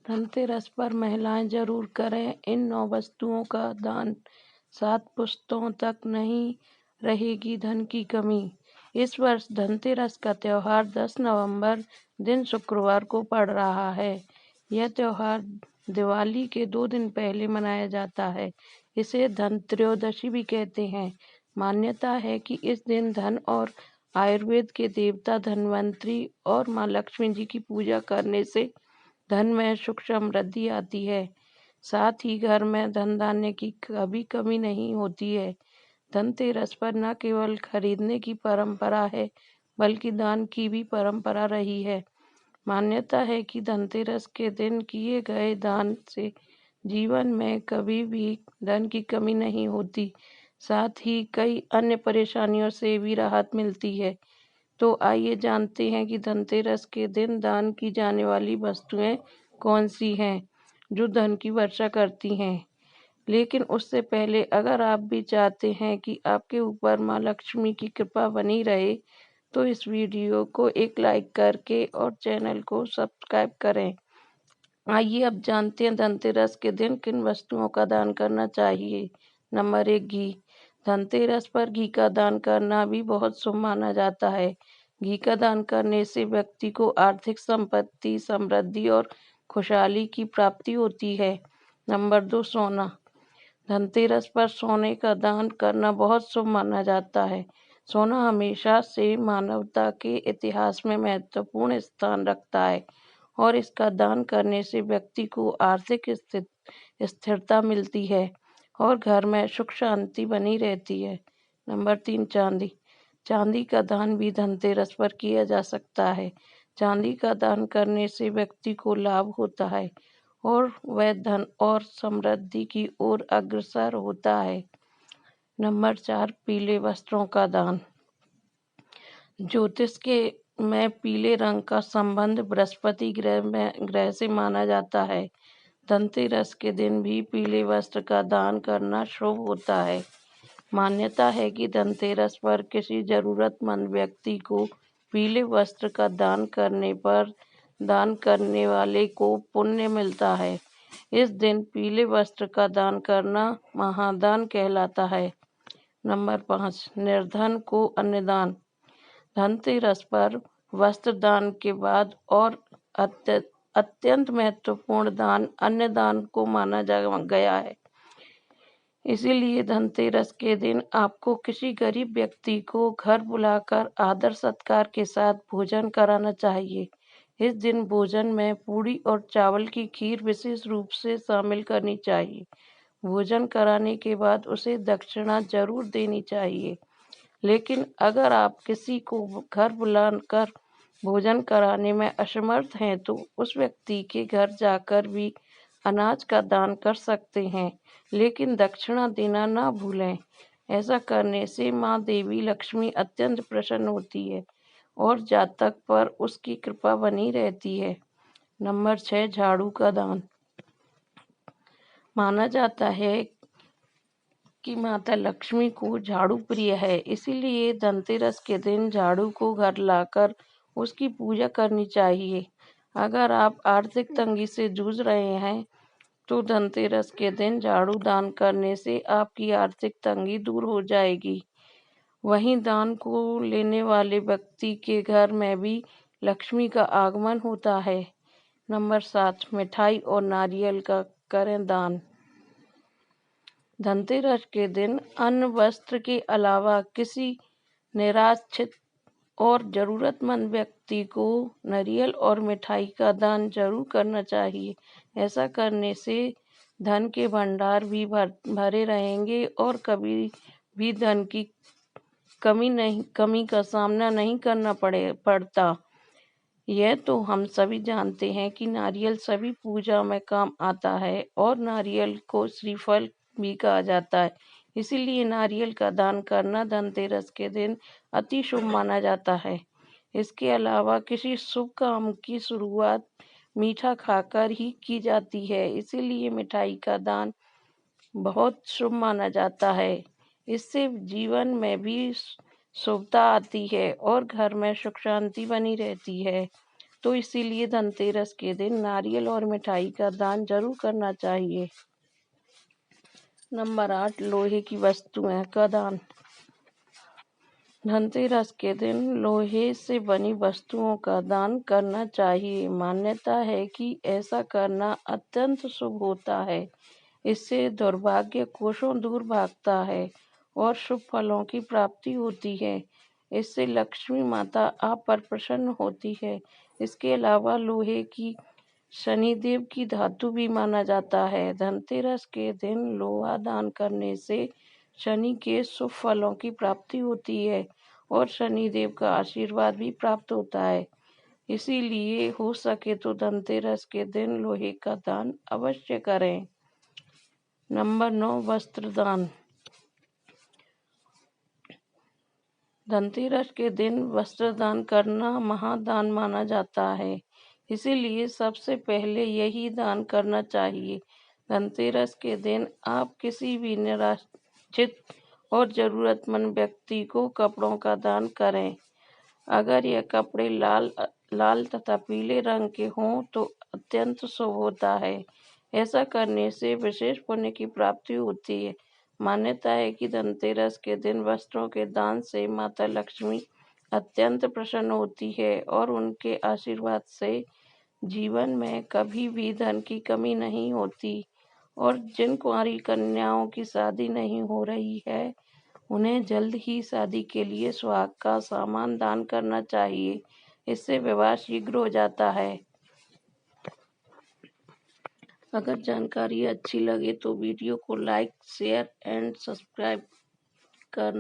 धनतेरस पर महिलाएं जरूर करें इन 9 वस्तुओं का दान। 7 पुश्तों तक नहीं रहेगी धन की कमी। इस वर्ष धनतेरस का त्योहार 10 नवंबर दिन शुक्रवार को पड़ रहा है। यह त्योहार दिवाली के 2 दिन पहले मनाया जाता है। इसे धन त्रयोदशी भी कहते हैं। मान्यता है कि इस दिन धन और आयुर्वेद के देवता धन्वंतरी और माँ लक्ष्मी जी की पूजा करने से धन में सुख समृद्धि आती है। साथ ही घर में धन धान्य की कभी कमी नहीं होती है। धनतेरस पर न केवल खरीदने की परंपरा है बल्कि दान की भी परंपरा रही है। मान्यता है कि धनतेरस के दिन किए गए दान से जीवन में कभी भी धन की कमी नहीं होती, साथ ही कई अन्य परेशानियों से भी राहत मिलती है। तो आइए जानते हैं कि धनतेरस के दिन दान की जाने वाली वस्तुएं कौन सी हैं जो धन की वर्षा करती हैं। लेकिन उससे पहले अगर आप भी चाहते हैं कि आपके ऊपर माँ लक्ष्मी की कृपा बनी रहे तो इस वीडियो को एक लाइक करके और चैनल को सब्सक्राइब करें। आइए अब जानते हैं धनतेरस के दिन किन वस्तुओं का दान करना चाहिए। नंबर 1, घी। धनतेरस पर घी का दान करना भी बहुत शुभ माना जाता है। घी का दान करने से व्यक्ति को आर्थिक संपत्ति, समृद्धि और खुशहाली की प्राप्ति होती है। नंबर 2, सोना। धनतेरस पर सोने का दान करना बहुत शुभ माना जाता है। सोना हमेशा से मानवता के इतिहास में महत्वपूर्ण स्थान रखता है और इसका दान करने से व्यक्ति को आर्थिक स्थिरता मिलती है और घर में सुख शांति बनी रहती है। नंबर 3, चांदी। चांदी का दान भी धनतेरस पर किया जा सकता है। चांदी का दान करने से व्यक्ति को लाभ होता है और वह धन और समृद्धि की ओर अग्रसर होता है। नंबर 4, पीले वस्त्रों का दान। ज्योतिष के में पीले रंग का संबंध बृहस्पति ग्रह से माना जाता है। धनतेरस के दिन भी पीले वस्त्र का दान करना शुभ होता है। मान्यता है कि धनतेरस पर किसी जरूरतमंद व्यक्ति को पीले वस्त्र का दान करने पर दान करने वाले को पुण्य मिलता है। इस दिन पीले वस्त्र का दान करना महादान कहलाता है। नंबर 5, निर्धन को अन्नदान। धनतेरस पर वस्त्र दान के बाद और अत्यंत महत्वपूर्ण दान अन्नदान को माना गया है। इसीलिए धनतेरस के दिन आपको किसी गरीब व्यक्ति को घर बुलाकर आदर सत्कार के साथ भोजन कराना चाहिए। इस दिन भोजन में पूड़ी और चावल की खीर विशेष रूप से शामिल करनी चाहिए। भोजन कराने के बाद उसे दक्षिणा जरूर देनी चाहिए। लेकिन अगर आप किसी को घर बुलाकर भोजन कराने में असमर्थ हैं तो उस व्यक्ति के घर जाकर भी अनाज का दान कर सकते हैं, लेकिन दक्षिणा देना ना भूलें। ऐसा करने से माँ देवी लक्ष्मी अत्यंत प्रसन्न होती है और जातक पर उसकी कृपा बनी रहती है। नंबर 6, झाड़ू का दान। माना जाता है कि माता लक्ष्मी को झाड़ू प्रिय है, इसीलिए धनतेरस के दिन झाड़ू को घर लाकर उसकी पूजा करनी चाहिए। अगर आप आर्थिक तंगी से जूझ रहे हैं तो धनतेरस के दिन झाड़ू दान करने से आपकी आर्थिक तंगी दूर हो जाएगी। वहीं दान को लेने वाले व्यक्ति के घर में भी लक्ष्मी का आगमन होता है। नंबर 7, मिठाई और नारियल का करें दान। धनतेरस के दिन अन्न वस्त्र के अलावा किसी निराश्रित और जरूरतमंद व्यक्ति को नारियल और मिठाई का दान जरूर करना चाहिए। ऐसा करने से धन के भंडार भी भरे रहेंगे और कभी भी धन की कमी का सामना नहीं करना पड़ता। यह तो हम सभी जानते हैं कि नारियल सभी पूजा में काम आता है और नारियल को श्रीफल भी कहा जाता है। इसीलिए नारियल का दान करना धनतेरस के दिन अति शुभ माना जाता है। इसके अलावा किसी शुभ काम की शुरुआत मीठा खाकर ही की जाती है, इसीलिए मिठाई का दान बहुत शुभ माना जाता है। इससे जीवन में भी शुभता आती है और घर में सुख शांति बनी रहती है। तो इसीलिए धनतेरस के दिन नारियल और मिठाई का दान जरूर करना चाहिए। नंबर 8, लोहे की वस्तुएं का दान। धनतेरस के दिन लोहे से बनी वस्तुओं का दान करना चाहिए। मान्यता है कि ऐसा करना अत्यंत शुभ होता है। इससे दुर्भाग्य कोसों दूर भागता है और शुभ फलों की प्राप्ति होती है। इससे लक्ष्मी माता आप पर प्रसन्न होती है। इसके अलावा लोहे की शनिदेव की धातु भी माना जाता है। धनतेरस के दिन लोहा दान करने से शनि के शुभ फलों की प्राप्ति होती है और शनिदेव का आशीर्वाद भी प्राप्त होता है। इसीलिए हो सके तो धनतेरस के दिन लोहे का दान अवश्य करें। नंबर 9, वस्त्र दान। धनतेरस के दिन वस्त्र दान करना महादान माना जाता है। इसीलिए सबसे पहले यही दान करना चाहिए। धनतेरस के दिन आप किसी भी निराश्रित और जरूरतमंद व्यक्ति को कपड़ों का दान करें। अगर यह कपड़े लाल तथा पीले रंग के हों तो अत्यंत शुभ होता है। ऐसा करने से विशेष पुण्य की प्राप्ति होती है। मान्यता है कि धनतेरस के दिन वस्त्रों के दान से माता लक्ष्मी अत्यंत प्रसन्न होती है और उनके आशीर्वाद से जीवन में कभी भी धन की कमी नहीं होती। और जिन कुंवारी कन्याओं की शादी नहीं हो रही है उन्हें जल्द ही शादी के लिए सुहाग का सामान दान करना चाहिए। इससे विवाह शीघ्र हो जाता है। अगर जानकारी अच्छी लगे तो वीडियो को लाइक, शेयर एंड सब्सक्राइब करना।